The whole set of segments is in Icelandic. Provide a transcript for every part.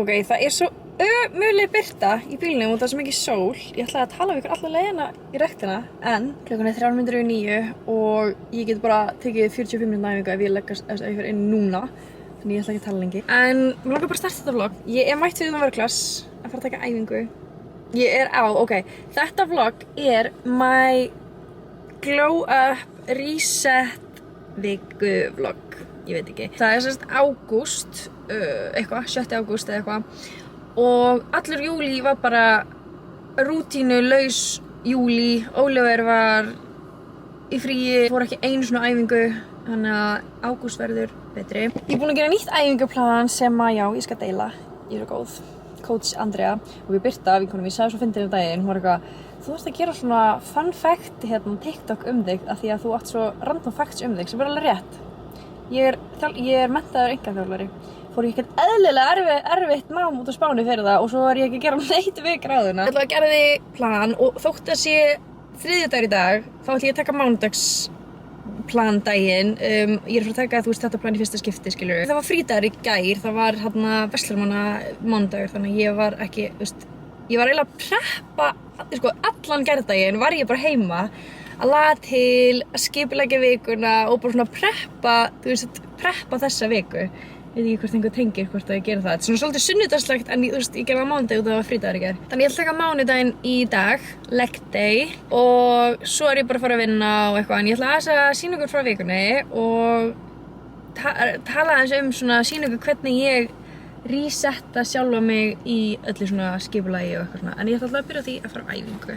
Ok, það svo ömurleg birta í bílnum og það svo mikið sól. Ég ætlaði að tala við ykkur alla leiðina í rektina, en klukkan 3:09 og ég get bara tekið 45 minútur æfingu ef ég leggast ykkur inn núna. Þannig ég ætla ekki að tala lengi. En mér langar bara að starta þetta vlog. Ég mætt fyrir vörklass að fara að taka æfingu. Ég ok. Þetta vlog my glow up reset viku vlog. Ég veit ekki. Það semst ágúst, eitthvað, 7. ágúst eða eitthvað. Og allur júlí var bara rútínulaus júlí. Ólafur var í fríi, fór ekki einu svona æfingu. Þannig að ágúst verður betri. Ég búin að gera nýtt æfinguplan sem að, já, ég skal deila. Ég svo góð. Coach Andrea. Og við Birta, vinkonum, ég sagði svo fyndið daginn. Hún var eitthvað, þú ert að gera svona fun fact TikTok þig. Af því að þú átt svo random facts þig, sem alveg rétt. Ég menntaður einkaþjálfari. Fór ég ekkert eðlilega erfitt nám út á Spáni fyrir það og svo var ég ekki að gera neitt við gráðuna. Ég ætla að gera því plan og þótt að sé þriðjudagur í dag, þá ætla ég að taka mánudagsplandaginn. Ég að fara að taka þetta plan í fyrsta skipti, skilur. Það var frídagur í gær, það var verslunarmanna mánudagur, þannig að ég var ekki, ég var eiginlega að preppa, allan gærdaginn var ég bara heima að laga til, að skipuleggja vikuna og bara svona preppa þessa viku. Ég veit ekki hvort einhver tengir hvort að ég gera það. Þetta svona svolítið sunnudagslegt en ég gerði það á mánudag og það var frídagur í gær. Þannig ég ætla að taka mánudaginn í dag, leg day, og svo ég bara að fara að vinna og eitthvað. En ég ætla að sýna ykkur frá vikunni og tala aðeins svona sýna ykkur hvernig ég resetta sjálfa mig í öllu svona skipulagi og eitthvað svona. En ég ætla að byrja á því að fara á æfingu.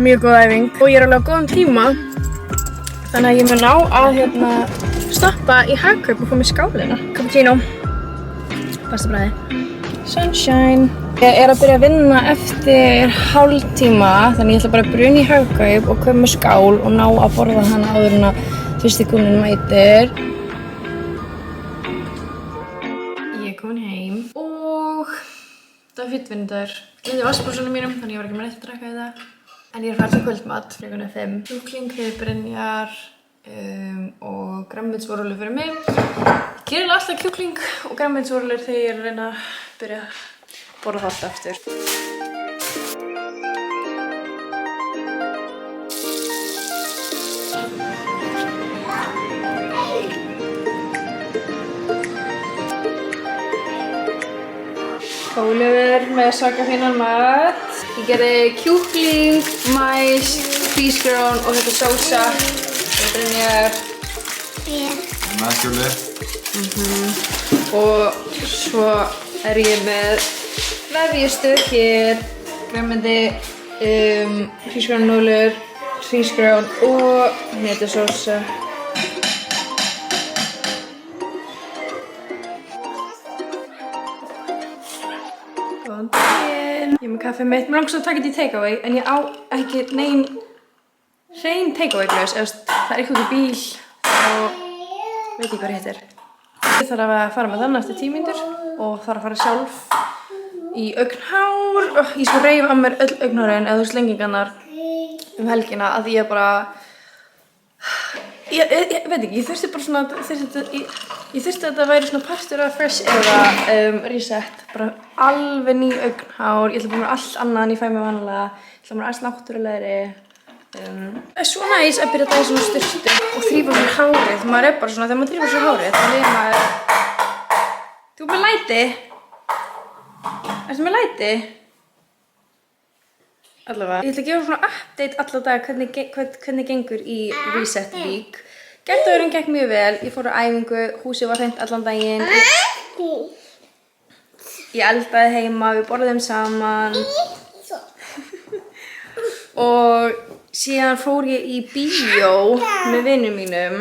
Mjög góð æfing og ég alveg á góðum tíma þannig að ég mun ná að stoppa í Hagkaup og fá mér skálina. Cappuccino. Besta bragði. Sunshine. Ég að byrja að vinna eftir hálftíma þannig ég ætla bara að bruna í Hagkaup og kaupa mér skál og ná að borða hana áður en að fyrsti kúnninn mætir. Ég komin heim og það var fyrrvinnudagur. Gleymdi vatnsbrúsanum mínum þannig ég var ekki með neitt að drekka í það. En ég farið til kvöldmat, klukkan 5. Kjúkling fyrir Brynjar og grænmetisvörulur fyrir mig. Ég geri alltaf kjúkling og grænmetisvörulur þegar ég að reyna að byrja að borða það aftur. Ólafur með sakafínan mat. Ég gerði kjúkling, mais, hrísgrjón og þetta sósa. Þetta Brynjar. Matjúli. Og svo ég með vefjustur hér, grænmeti, hrísgrjónarnúðlur, hrísgrjón og hnetusósa. Ég með kaffi mitt. Mér langar svo að taka þetta í takeaway en ég á ekki hrein takeaway glös. Það eitthvað í bíl og veit ekki hvað heitir. Ég þarf að fara með þann eftir 10 mínútur og þarf að fara sjálf í augnhár. Ég sko reif að mér öll augnhárin eða slengingarnar helgina að ég bara ég veit ekki, ég þurfti bara svona ég þurfti að þetta væri svona partur af fresh era reset, bara alveg ný augnhár. Ég ætla bara mér allt annað en ég fæ mig vanlega. Ég ætla mér alls náttúrulegri. Það svo næs að byrja daginn svona styrstu og þrífa sér hárið. Maður bara svona, þegar maður þrífar sér hárið þá maður Þú með læti? Ertu með læti? Allavega. Ég ætla að gefa svona update alla dag hvernig gengur í Reset Week. Gærdagurinn gekk mjög vel. Ég fór á æfingu, húsið var hreint allan daginn. Ég eldaði heima, við borðum saman. Og síðan fór ég í bíó með vinum mínum.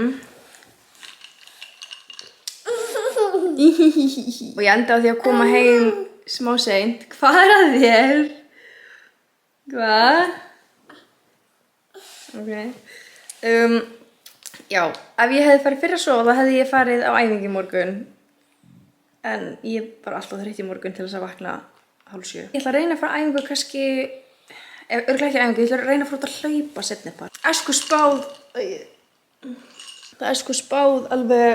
Og ég endaði á því að koma heim smá seint. Hvað er að þér? Hvað? Ok. Já, ef ég hefði farið fyrir að sofa þá hefði ég farið á æfingu í morgun. En ég var alltaf þreytt í morgun til þess að vakna 6:30. Ég ætla að reyna að fara á æfingu kannski, örugglega ekki æfingu, ég ætla að reyna að fara út að hlaupa seinni part. Það er sko spáð alveg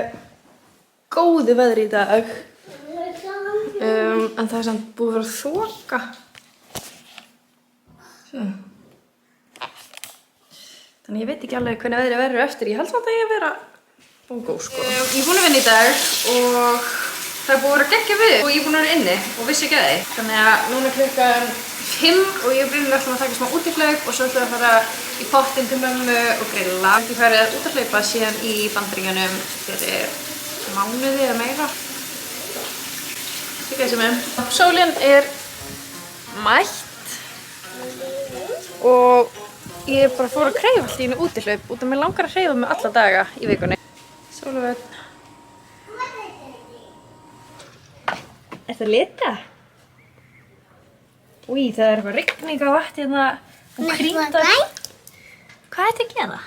góðu veðri í dag. En það er samt búið að vera þoka. Þannig ég veit ekki alveg hvernig veðrið verður eftir. Ég held samt að ég vera góð sko. Ég er búin að vinna í dag og það er búið að vera geggja við og ég er búin að vera inni og vissi ekki að því. Þannig að núna er klukkan 5 og ég og Brynjar ætlum að taka smá útihlaupið og svo ætlum við að fara í pottinn til mömmu og grilla. Ég farið út að hlaupa síðan í Bandaríkjunum fyrir mánuði eða meira. Sólin er mætt og ég bara fór að kreyfa allt í einu útihlaup út af mér langar að hreyfa mig alla daga í vikunni. Sólvöld. Ertu að lita? Új, það er eitthvað rigning á vatni hérna og krýndar. Hvað ertu að gera?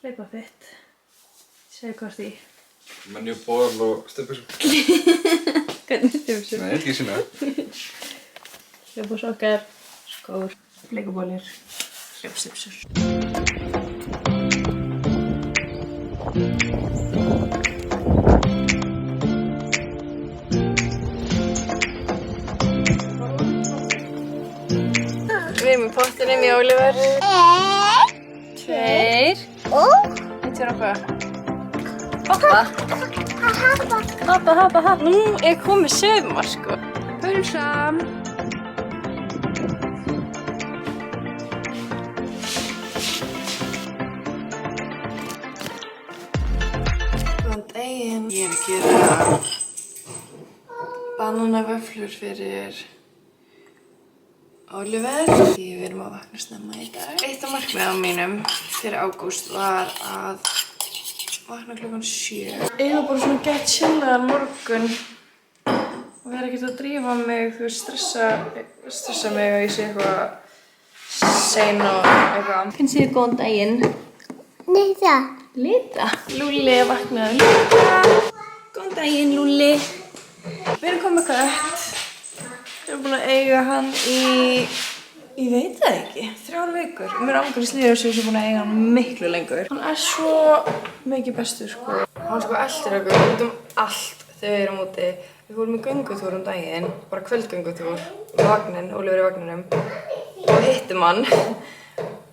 Hlaupa fitt. Segðu hvort því. Menju, ból og stubbusur. Hvernig stubbusur? Nei, ekki sína. Hlaupasokkar, skór, bleikubólir, hljópstubbsur. Við erum í pottinum í Oliver. 2. Þetta er okkar. Hoppa. Hoppa. Nú er komið sumar sko. Pulsam. Góðan daginn. Ég er að gera bananavöflur fyrir Oliver. Við erum að vakna snemma í dag. Eitt af markmiðum mínum fyrir ágúst var að vakna klukkan 7. Eiga bara svona gett chillaðan morgun og vera ekkert að drífa mig, þú veist, stressa mig og ég sé eitthvað sein og eitthvað. Finnst þið góðan daginn? Lita. Lúlli er vaknaður líka. Góðan daginn, Lúlli. Við erum komið kött. Við erum búin að eiga hann ég veit það ekki, 3 vikur. Mér ángur í slíður sem ég er búin að eiga hann miklu lengur. Hann er svo mikið bestur sko. Hann sko eldir okkur út allt þegar við erum úti. Við fórum í göngutúr daginn, bara kvöldgöngutúr með vagnin, Oliver í vagninum og hittum hann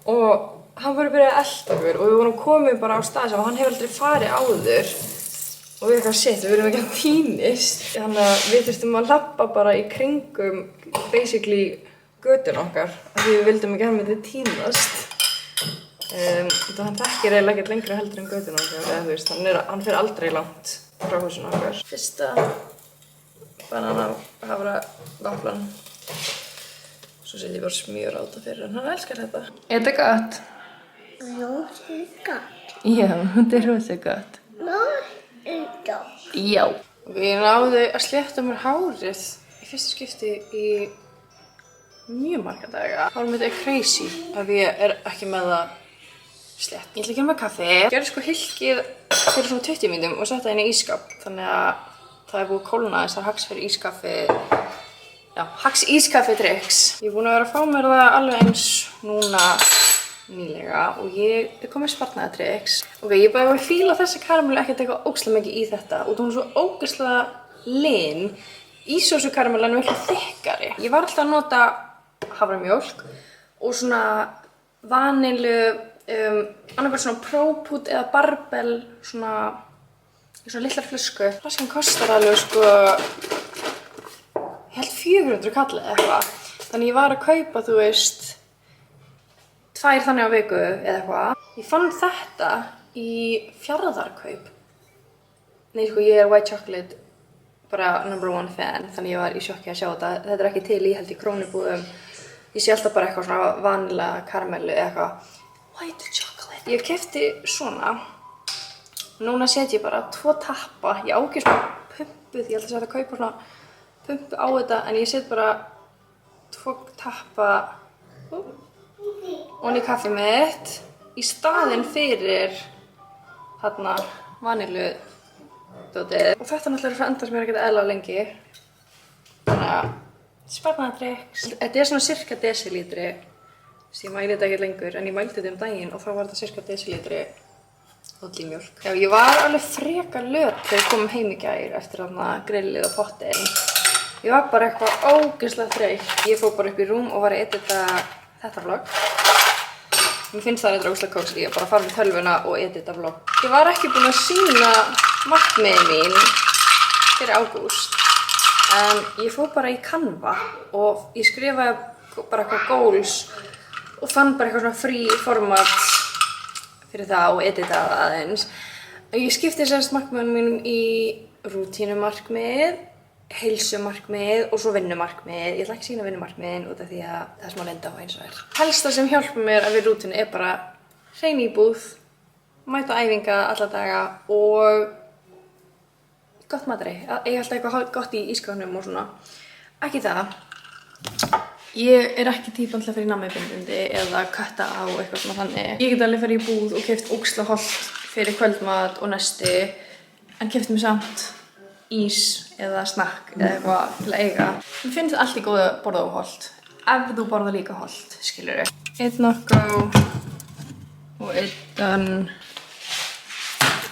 og hann bara byrjaði að elda okkur og við vorum komið bara á stað sem hann hefur aldrei farið áður og við eitthvað shit, við erum ekki að týnist. Þannig að við þurftum að labba bara í kringum basically götun okkar af því við vildum ekki að hann myndi týnast. Hann þekkir eiginlega ekkert lengra heldur en götun okkar eða þú veist, hann fer aldrei langt frá húsinu okkar. Fyrsta bananahafravaflan. Svo setjum ég bara smjör á þetta fyrir hann elskar þetta. Er þetta gott? Já, þetta er rosa gott. Já. Ég náði að slétta mér hárið í fyrsta skipti í mjög marga daga. Hárið mitt er crazy af ég er ekki með það slétt. Ég ætla að gera með kaffi. Ég gerði sko hylkið fyrir svona 20 mínútum og setta það inn í ísskáp. Þannig að það er búið að kólna þess að Hacks fyrir ískaffi. Já, Hacks ískaffi tricks. Ég er búin að vera að fá mér það alveg eins núna nýlega og ég er komið sparnaðatricks. Ok, ég bara að fíla þessa karamellu ekkert eitthvað ógeðslega mikið í þetta og hún er svo ógeðslega lin. Ísósukaramellan er miklu þykkari. Ég var alltaf að nota haframjólk og svona vanilju, annarkvæmt svona própút eða barbell svona í svona litlar flösku. Flaskan kostar alveg sko, ég held 400 kall eða eitthvað. Þannig ég var að kaupa, þú veist, 2 þannig á viku eða eitthvað. Ég fann þetta í Fjarðarkaup. Nei, sko, ég er white chocolate bara #1 fan, þannig ég var í sjokki að sjá þetta. Þetta er ekki til í, held í Krónubúðum. Ég sé alltaf bara eitthvað svona vanilega karamellu eða eitthvað. White chocolate. Ég keypti svona. Núna set ég bara 2 tappa. Ég á ekki svona pumpu, því ég held að setja að kaupa svona pumpu á þetta, en ég set bara 2 tappa ofan í kaffið mitt í staðinn fyrir þarna vanillu dótið. Og þetta náttúrulega endast mér ekkert eðla lengi. Þannig að sparnaðartrikk. Þetta er svona cirka desilítri. Ég mæli þetta ekki lengur, en ég mældi þetta daginn og þá var þetta cirka desilítri Oatly-mjólk. Já, ég var alveg frekar löt þegar ég kom heim í gær eftir þarna grillið og pottinn. Ég var bara eitthvað ógeðslega þreytt. Ég fór bara upp í rúm og var að edita þetta vlog. Mér finnst það eitthvað ógeðslega kósí að bara fara með tölvuna og edita vlog. Ég var ekki búin að sýna markmiðin mín fyrir ágúst, en ég fór bara í Canva og ég skrifaði bara eitthvað goals og fann bara eitthvað svona frí format fyrir það og editaði aðeins. Ég skipti sérst markmiðunum mínum í rútínumarkmið, heilsumarkmið og svo vinnumarkmið. Ég ætla ekki að sýna vinnumarkmiðin út af því að það er smá leynd á eins og er. Helsta sem hjálpar mér að við rútínu er bara hrein íbúð, mæta á æfinga alla daga og gott matri. Ég held eitthvað gott í ísskápnum og svona. Ekki það. Ég er ekki típan til að fara í nammibindindi eða kötta á eitthvað svona þannig. Ég get alveg farið í búð og keypt ógeðslega hollt fyrir kvöldmat og nesti, en keypti mér samt ís eða snakk eða eitthvað til að eiga. Mér finnst allt í góðu að borða óhollt, ef þú borða líka hollt, skilurðu. 1 Nocco og 1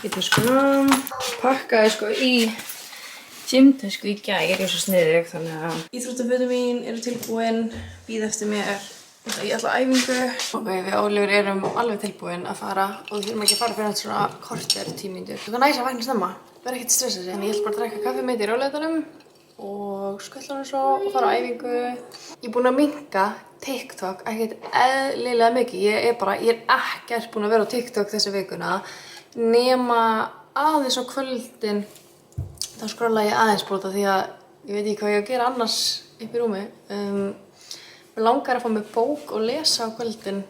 í töskunum. Pakkaði sko í gymtösku í gær, ég er svo sniðug, þannig að íþróttafötin mín eru tilbúin, bíða eftir mér. Ég ætla á æfingu. Ok, við Ólífur erum alveg tilbúin að fara og við þurfum ekki að fara fyrir svona korter 10 mínútur. Það er næs að vakna snemma, verð ekkert stressa sig. En ég ætla bara að drekka kaffi með í róleitunum og skutla hann svo og fara á æfingu. Ég er búin að minnka TikTok ekkert eðlilega mikið. Ég er ekkert búin að vera á TikTok þessa vikuna nema aðeins á kvöldin. Þá skrolla ég aðeins brota því að ég veit ekki hvað ég á að gera annars upp í rúmi. Mér langar að fá mig bók og lesa á kvöldin.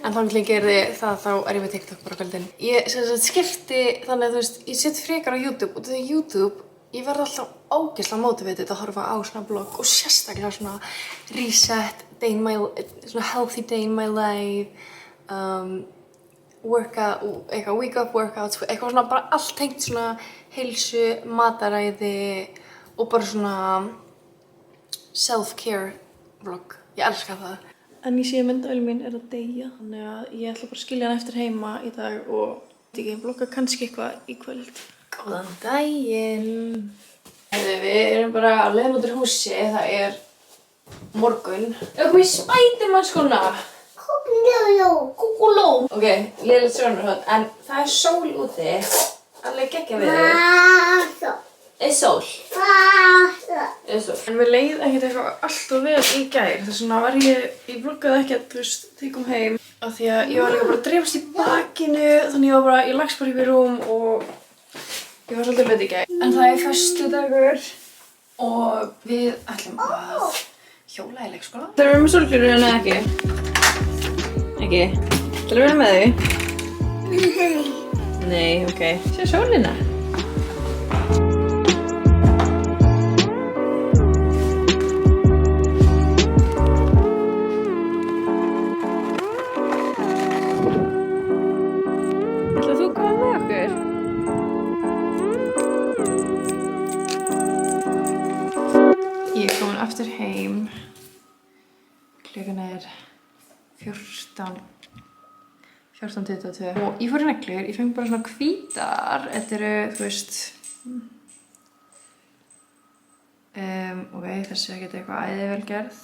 En þá ég gerði það, þá er ég með TikTok bara á kvöldin. Ég skipti þannig að þú veist, ég set frekar á YouTube og þegar YouTube, ég verð alltaf ógeðslega motivated að horfa á svona blogg og sérstaklega svona reset, svona healthy day in my life, workout, eitthvað wake up workouts, eitthvað svona bara allt tengt svona heilsu, mataræði og bara svona self-care vlog. Ég elska það. En ég sé að myndavélin mín er að deyja, þannig að ég ætla bara að skilja hann eftir heima í dag og ég vlogga kannski eitthvað í kvöld. Góðan daginn! Við erum bara á leiðinni út úr húsi, það er morgun. Ég kom í Spiderman skóna! Kúkuló! Ok, liðilegt sjónarhótt, en það er sól úti, alveg geggja við þig. Er sól? Er sól. En mér leið ekkert eitthvað alltof vel í gær, þess vegna var ég vloggaði ekkert, þú veist, þegar ég kom heim. Af því að ég var líka bara að dreifast í bakinu, þannig ég lagst bara upp í rúm og ég var svolítið löt í gær. En það er föstudagur og við ætlum að hjóla í leikskóla. Það er með sólgleraugu eða ekki? Ekki? Það er verið með þau? Nei, ok. Sjá sólina. Ætlar þú að koma með okkur? Ég er komin aftur heim. Klukkan er 14:22 og ég fór í neglur, ég fengi bara svona hvítar, þetta eru, þú veist, ok, þessi er ekkert eitthvað æði vel gerð.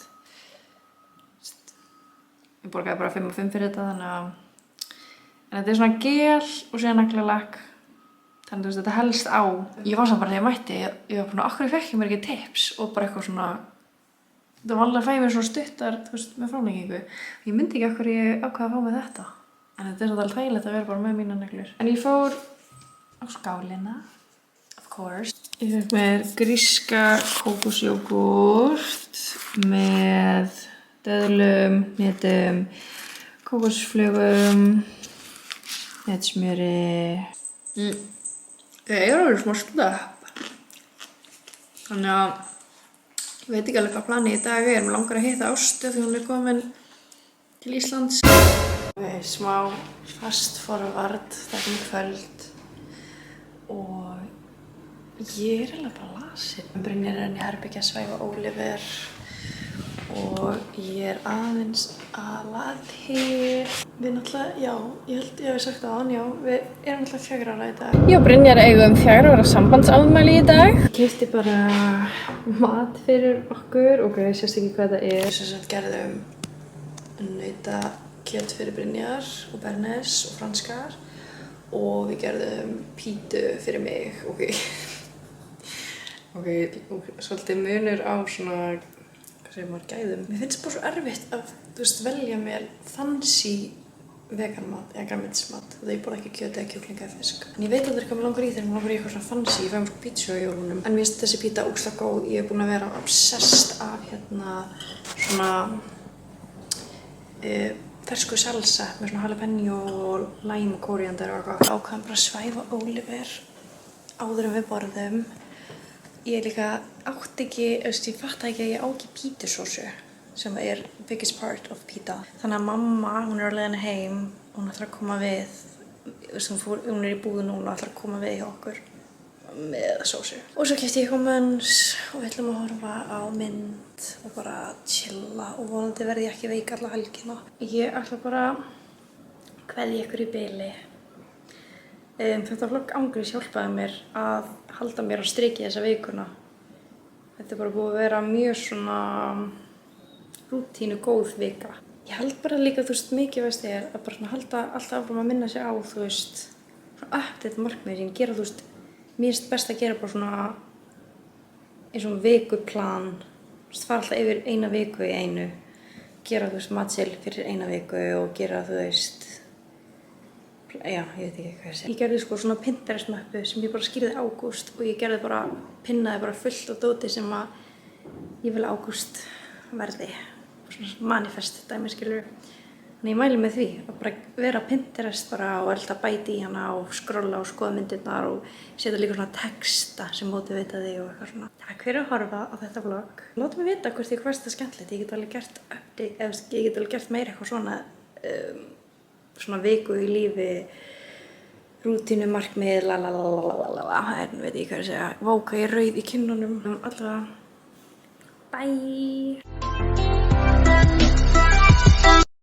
Ég borgaði bara 5 og 5 fyrir þetta, þannig að, en þetta er svona gel og síðan naglalakk Þannig að þetta helst á. Ég var samt bara þegar ég mætti, ég var bara, okkur fekk ég mér ekki tips og bara eitthvað svona, þetta var alveg að fæ mér svona stuttar, þú veist, með framlengingu. Ég myndi ekki okkur ég ákvaða að fá með þetta. En þetta er svolítið alveg þægilegt að vera bara með mínar neglur. En ég fór á skálina, of course. Ég fekk mér gríska kókosjógúrt með döðlum, hnetum, kókosflögum, hnetsmjöri. Það er alveg smá stöpp. Þannig að ég veit ekki alveg hvað planið í dag er. Mér langar að hitta Ástu því hún er komin til Íslands. Smá fast forward, það er kvöld og ég er alveg bara lasin. Brynjar er enn í herbergi að svæfa Oliver og ég er aðeins að laða til. Við náttúrulega, já, ég held ég hef sagt það án, já, við erum náttúrulega 4 ára í dag. Ég og Brynjar eigum 4 ára sambandsafmæli í dag. Ég keypti bara mat fyrir okkur, ok, ég sést ekki hvað það er. Við gerðum nautakjöt fyrir Brynjar og Bernes og franskar og við gerðum pítu fyrir mig, ok, svolítið munur á svona, hvað segir maður, gæðum. Mér finnst bara svo erfitt að, þú veist, velja mér fancy veganmat eða grænmetismat og það ég borða ekki kjöt eða kjúklinga eða fisk. En ég veit aldrei hvað mér langar í þegar mér langar í eitthvað svona fancy, ég fæ mér sko pítsu á jólunum. En mér finnst þessi píta ógeðslega góð, ég hef búin að vera obsessed af svona fersku salsa með svona jalapeno og lime og kóríander og eitthvað. Ákvaðum bara að svæfa Oliver áður en við borðum. Ég líka átti ekki, ég fatt ekki að ég á ekki pítusósu sem er biggest part of pita. Þannig að mamma, hún er á leiðinni heim og hún ætlar að koma við, hún er í búðu núna og ætlar að koma við hjá okkur með sósu. Og svo keypti ég eitthvað Möns og við ætlum að horfa á mynd og bara chilla og vonandi verði ég ekki veik alla helgina. Ég ætla bara að kveðja ykkur í bili. Þetta vlogg ángriðs hjálpaði mér að halda mér á striki þessa vikuna. Þetta er bara búið að vera mjög svona rútínu góð vika. Ég held bara líka, þú veist, mikilvægast er að bara svona halda alltaf áfram að minna sig á, þú veist, svona uppdate markmið sem gera, þú veist, mér finnst best að gera bara svona eins og vikuplan, þú veist, fara alltaf yfir eina viku í einu, gera, þú veist, matseðil fyrir eina viku og gera, þú veist, já, ég veit ekki hvað ég sé. Ég gerði sko svona Pinterest mappu sem ég bara skýrði ágúst og ég gerði bara, pinnaði bara fullt á dóti sem að ég vil ágúst verði. Svona manifest dæmi, skilur. Þannig ég mæli með því að bara vera á Pinterest bara og alltaf bæti í hana og skrolla og skoða myndirnar og setja líka svona texta sem mótivita þig og eitthvað svona. Takk fyrir að horfa á þetta vlogg. Láttu mig vita hvort þið fannst það skemmtilegt. Ég get alveg gert update, eða ég get alveg gert meira eitthvað svona svona viku í lífi, rútínu, markmið, lalalalalalala, en veit ég hvað ég segja. Vá, hvað ég er rauð í kinnunum. Alltaf, bye!